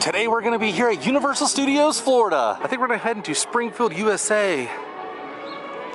Today we're gonna be here at Universal Studios, Florida. I think we're gonna head into Springfield, USA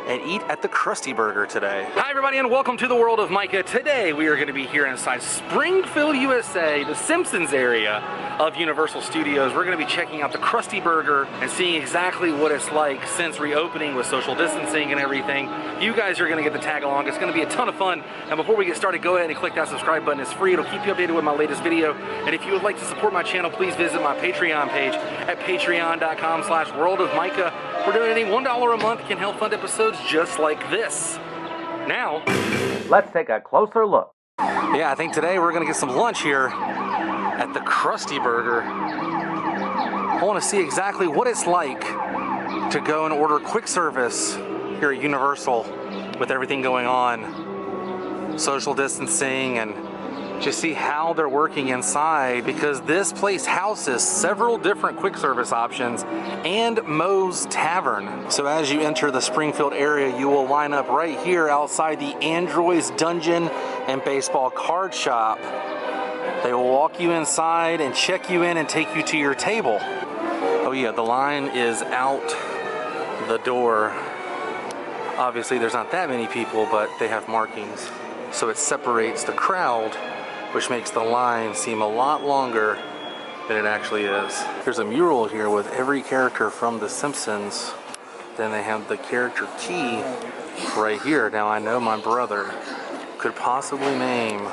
and eat at the Krusty Burger today. Hi everybody and welcome to the World of Micah. Today we are gonna be here inside Springfield, USA, the Simpsons area of Universal Studios. We're gonna be checking out the Krusty Burger and seeing exactly what it's like since reopening with social distancing and everything. You guys are gonna get the tag along. It's gonna be a ton of fun. And before we get started, go ahead and click that subscribe button. It's free. It'll keep you updated with my latest video. And if you would like to support my channel, please visit my Patreon page at patreon.com/World of Micah. We're donating $1 a month can help fund episodes just like this. Now, let's take a closer look. Yeah, I think today we're gonna get some lunch here at the Krusty Burger. I wanna see exactly what it's like to go and order quick service here at Universal with everything going on, social distancing, and just see how they're working inside, because this place houses several different quick service options and Moe's Tavern. So as you enter the Springfield area, you will line up right here outside the Android's Dungeon and Baseball Card Shop. They will walk you inside and check you in and take you to your table. Oh yeah, the line is out the door. Obviously there's not that many people, but they have markings. So it separates the crowd, which makes the line seem a lot longer than it actually is. There's a mural here with every character from The Simpsons. Then they have the character key right here. Now I know my brother could possibly name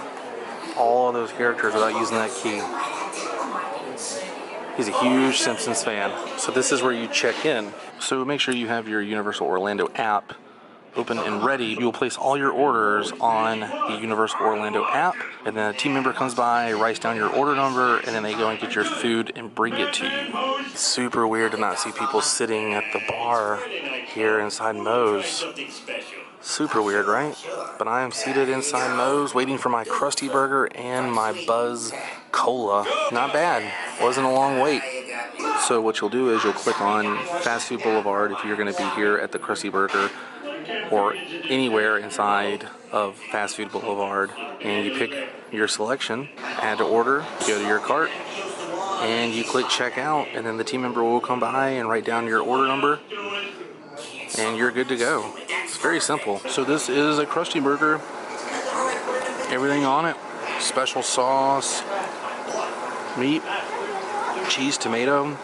all of those characters without using that key. He's a huge Simpsons fan. So this is where you check in. So make sure you have your Universal Orlando app open and ready. You will place all your orders on the Universal Orlando app, and then a team member comes by, writes down your order number, and then they go and get your food and bring it to you. It's super weird to not see people sitting at the bar here inside Moe's. Super weird, right? But I am seated inside Moe's waiting for my Krusty Burger and my Buzz Cola. Not bad. Wasn't a long wait. So what you'll do is you'll click on Fast Food Boulevard if you're going to be here at the Krusty Burger or anywhere inside of Fast Food Boulevard, and you pick your selection, add to order, go to your cart, and you click checkout, and then the team member will come by and write down your order number, and you're good to go. It's very simple. So this is a Krusty Burger. Everything on it, special sauce, meat, cheese, tomato.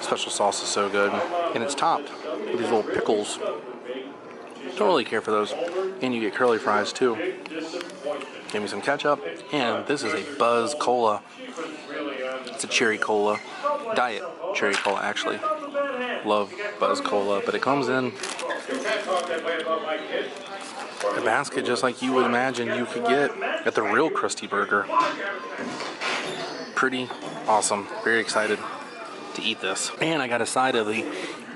Special sauce is so good, and it's topped with these little pickles. Don't really care for those. And you get curly fries too. Give me some ketchup. And this is a Buzz Cola. It's a cherry cola. Diet cherry cola, actually. Love Buzz Cola. But it comes in a basket just like you would imagine you could get at the real Krusty Burger. Pretty awesome. Very excited to eat this. And I got a side of the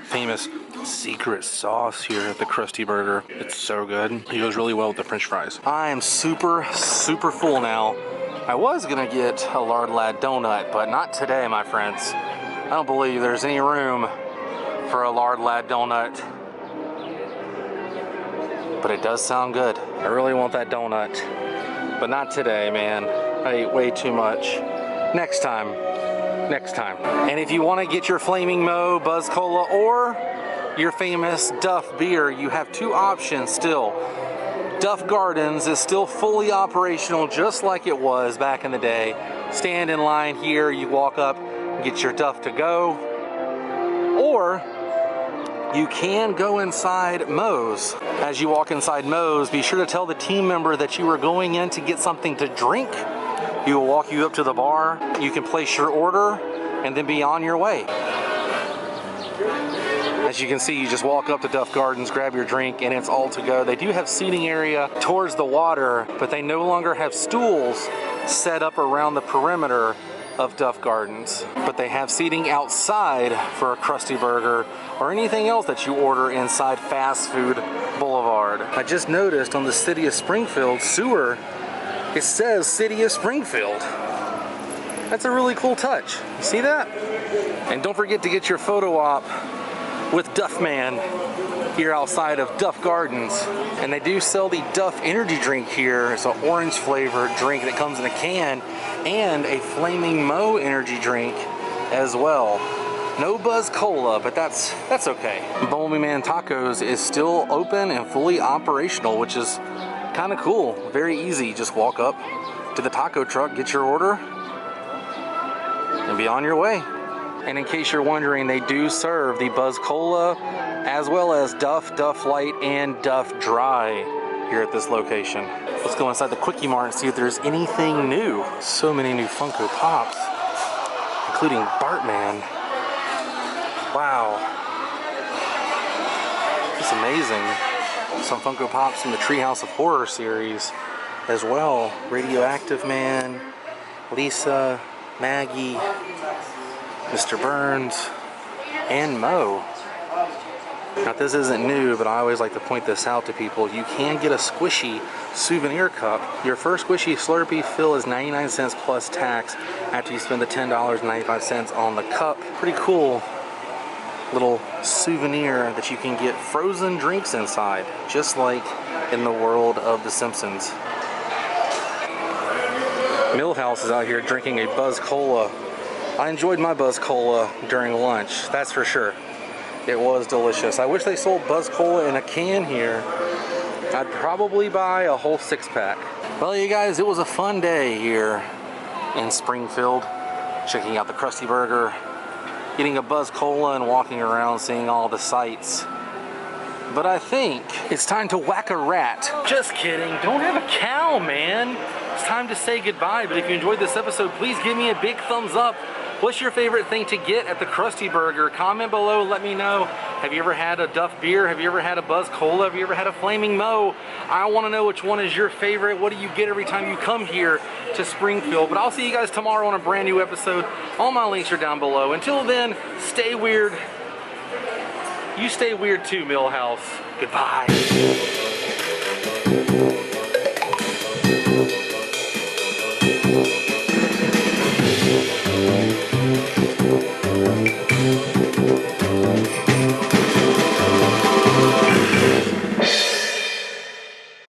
famous secret sauce here at the Krusty Burger. It's so good. It goes really well with the french fries. I am super full now. I was gonna get a lard lad donut, but not today, my friends. I don't believe there's any room for a lard lad donut. But it does sound good. I really want that donut, but not today, man. I ate way too much. Next time. Next time. And if you want to get your Flaming Moe, Buzz Cola, or your famous Duff beer, you have two options still. Duff Gardens is still fully operational just like it was back in the day. Stand in line here, you walk up, get your Duff to go. Or you can go inside Moe's. As you walk inside Moe's, be sure to tell the team member that you are going in to get something to drink. He will walk you up to the bar. You can place your order and then be on your way. As you can see, you just walk up to Duff Gardens, grab your drink, and it's all to go. They do have seating area towards the water, but they no longer have stools set up around the perimeter of Duff Gardens. But they have seating outside for a Krusty Burger or anything else that you order inside Fast Food Boulevard. I just noticed on the City of Springfield sewer, it says City of Springfield. That's a really cool touch. You see that? And don't forget to get your photo op with Duff Man here outside of Duff Gardens. And they do sell the Duff energy drink here. It's an orange flavored drink that comes in a can, and a Flaming Moe energy drink as well. No Buzz Cola, but that's okay. Bumblebee Man Tacos is still open and fully operational, which is kind of cool. Very easy. Just walk up to the taco truck, get your order, and be on your way. And in case you're wondering, they do serve the Buzz Cola as well as Duff, Duff Light, and Duff Dry here at this location. Let's go inside the Kwik-E-Mart and see if there's anything new. So many new Funko Pops, including Bartman. Wow. It's amazing. Some Funko Pops from the Treehouse of Horror series as well. Radioactive Man, Lisa, Maggie, Mr. Burns, and Mo. Now this isn't new, but I always like to point this out to people. You can get a squishy souvenir cup. Your first squishy Slurpee fill is 99 cents plus tax after you spend the $10.95 on the cup. Pretty cool little souvenir that you can get frozen drinks inside, just like in the world of The Simpsons. Millhouse is out here drinking a Buzz Cola. I enjoyed my Buzz Cola during lunch, that's for sure. It was delicious. I wish they sold Buzz Cola in a can here. I'd probably buy a whole 6-pack. Well, you guys, it was a fun day here in Springfield, checking out the Krusty Burger, getting a Buzz Cola, and walking around seeing all the sights. But I think it's time to whack a rat. Just kidding, don't have a cow, man. It's time to say goodbye, but if you enjoyed this episode, please give me a big thumbs up. What's your favorite thing to get at the Krusty Burger? Comment below, let me know. Have you ever had a Duff beer? Have you ever had a Buzz Cola? Have you ever had a Flaming Mo? I want to know which one is your favorite. What do you get every time you come here to Springfield? But I'll see you guys tomorrow on a brand new episode. All my links are down below. Until then, stay weird. You stay weird too, Millhouse. Goodbye.